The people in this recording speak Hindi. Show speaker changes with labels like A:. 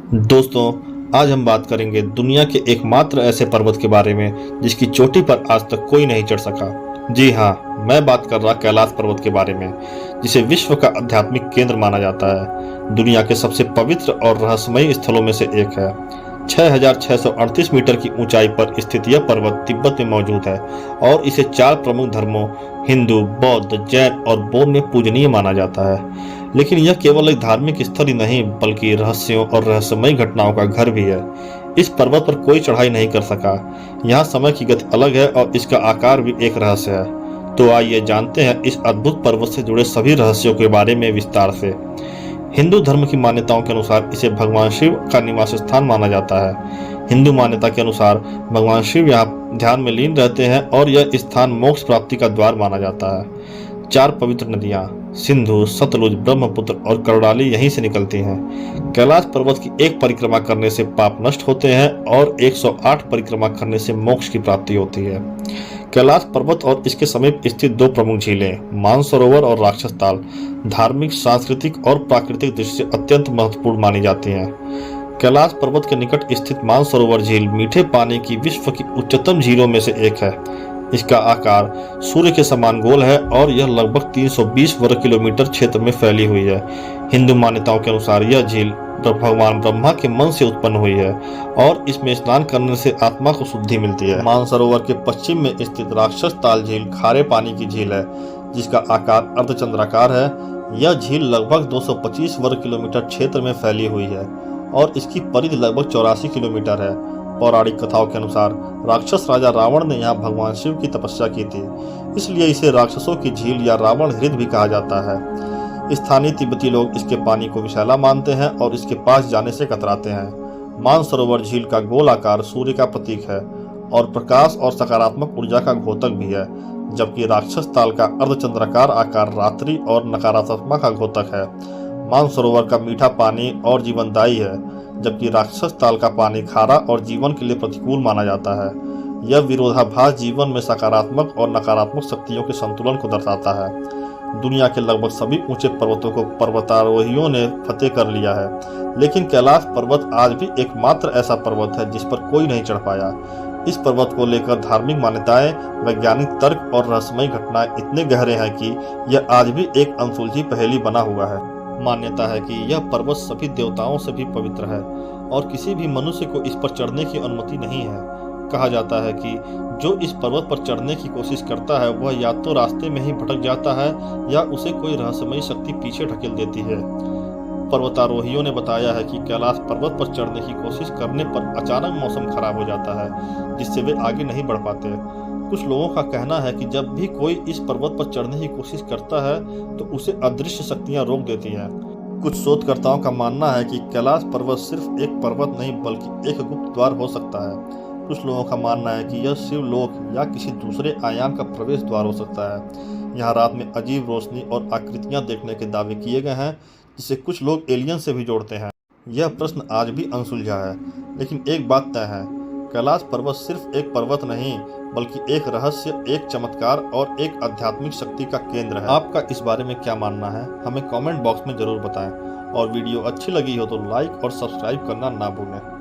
A: दोस्तों, आज हम बात करेंगे दुनिया के एकमात्र ऐसे पर्वत के बारे में जिसकी चोटी पर आज तक कोई नहीं चढ़ सका। जी हाँ, मैं बात कर रहा कैलाश पर्वत के बारे में, जिसे विश्व का आध्यात्मिक केंद्र माना जाता है। दुनिया के सबसे पवित्र और रहस्यमयी स्थलों में से एक है। 6,638 मीटर की ऊंचाई पर स्थित यह पर्वत तिब्बत में मौजूद है और इसे 4 प्रमुख धर्मों हिंदू, बौद्ध, जैन और बौद्ध में पूजनीय माना जाता है। लेकिन यह केवल एक धार्मिक स्थल ही नहीं, बल्कि रहस्यों और रहस्यमयी घटनाओं का घर भी है। इस पर्वत पर कोई चढ़ाई नहीं कर सका। यहाँ समय की गति अलग है और इसका आकार भी एक रहस्य है। तो आइए जानते हैं इस अद्भुत पर्वत से जुड़े सभी रहस्यों के बारे में विस्तार से। हिंदू धर्म की मान्यताओं के अनुसार इसे भगवान शिव का निवास स्थान माना जाता है। हिंदू मान्यता के अनुसार भगवान शिव यहाँ ध्यान में लीन रहते हैं और यह स्थान मोक्ष प्राप्ति का द्वार माना जाता है। 4 पवित्र नदियाँ सिंधु, सतलुज, ब्रह्मपुत्र और करौली यहीं से निकलती हैं। कैलाश पर्वत की एक परिक्रमा करने से पाप नष्ट होते हैं और 108 परिक्रमा करने से मोक्ष की प्राप्ति होती है। कैलाश पर्वत और इसके समीप स्थित 2 प्रमुख झीलें मानसरोवर और राक्षस ताल धार्मिक, सांस्कृतिक और प्राकृतिक दृष्टि से अत्यंत महत्वपूर्ण मानी जाती हैं। कैलाश पर्वत के निकट स्थित मानसरोवर झील मीठे पानी की विश्व की उच्चतम झीलों में से एक है। इसका आकार सूर्य के समान गोल है और यह लगभग 320 वर्ग किलोमीटर क्षेत्र में फैली हुई है। हिंदू मान्यताओं के अनुसार यह झील भगवान ब्रह्मा के मन से उत्पन्न हुई है और इसमें स्नान करने से आत्मा को शुद्धि मिलती है। मानसरोवर के पश्चिम में स्थित राक्षस ताल झील खारे पानी की झील है, जिसका आकार अर्धचंद्राकार है। यह झील लगभग 225 वर्ग किलोमीटर क्षेत्र में फैली हुई है और इसकी परिधि लगभग 84 किलोमीटर है। पौराणिक कथाओं के अनुसार राक्षस राजा रावण ने यहाँ भगवान शिव की तपस्या की थी, इसलिए इसे राक्षसों की झील या रावण हृदय भी कहा जाता है। स्थानीय तिब्बती लोग इसके पानी को विषैला मानते हैं और इसके पास जाने से कतराते हैं। मानसरोवर झील का गोल आकार सूर्य का प्रतीक है और प्रकाश और सकारात्मक ऊर्जा का घोतक भी है, जबकि राक्षस ताल का अर्धचंद्राकार आकार रात्रि और नकारात्मक का घोतक है। मानसरोवर का मीठा पानी और जीवनदायी है, जबकि राक्षस ताल का पानी खारा और जीवन के लिए प्रतिकूल माना जाता है। यह विरोधाभास जीवन में सकारात्मक और नकारात्मक शक्तियों के संतुलन को दर्शाता है। दुनिया के लगभग सभी ऊंचे पर्वतों को पर्वतारोहियों ने फतेह कर लिया है, लेकिन कैलाश पर्वत आज भी एकमात्र ऐसा पर्वत है जिस पर कोई नहीं चढ़ पाया। इस पर्वत को लेकर धार्मिक मान्यताएं, वैज्ञानिक तर्क और रहस्यमयी घटनाएं इतने गहरे हैं कि यह आज भी एक अनसुलझी पहेली बना हुआ है। मान्यता है कि यह पर्वत सभी देवताओं से भी पवित्र है और किसी भी मनुष्य को इस पर चढ़ने की अनुमति नहीं है। कहा जाता है कि जो इस पर्वत पर चढ़ने की कोशिश करता है वह या तो रास्ते में ही भटक जाता है या उसे कोई रहस्यमयी शक्ति पीछे ढकेल देती है। पर्वतारोहियों ने बताया है कि कैलाश पर्वत पर चढ़ने की कोशिश करने पर अचानक मौसम खराब हो जाता है, जिससे वे आगे नहीं बढ़ पाते। कुछ लोगों का कहना है कि जब भी कोई इस पर्वत पर चढ़ने की कोशिश करता है तो उसे अदृश्य शक्तियां रोक देती हैं। कुछ शोधकर्ताओं का मानना है कि कैलाश पर्वत सिर्फ एक पर्वत नहीं बल्कि एक गुप्त द्वार हो सकता है। कुछ लोगों का मानना है कि यह शिवलोक या किसी दूसरे आयाम का प्रवेश द्वार हो सकता है। यहाँ रात में अजीब रोशनी और आकृतियां देखने के दावे किए गए हैं, जिसे कुछ लोग एलियन से भी जोड़ते हैं। यह प्रश्न आज भी अनसुलझा है, लेकिन एक बात तय है, कैलाश पर्वत सिर्फ एक पर्वत नहीं बल्कि एक रहस्य, एक चमत्कार और एक आध्यात्मिक शक्ति का केंद्र है। आपका इस बारे में क्या मानना है, हमें कमेंट बॉक्स में जरूर बताएं और वीडियो अच्छी लगी हो तो लाइक और सब्सक्राइब करना ना भूलें।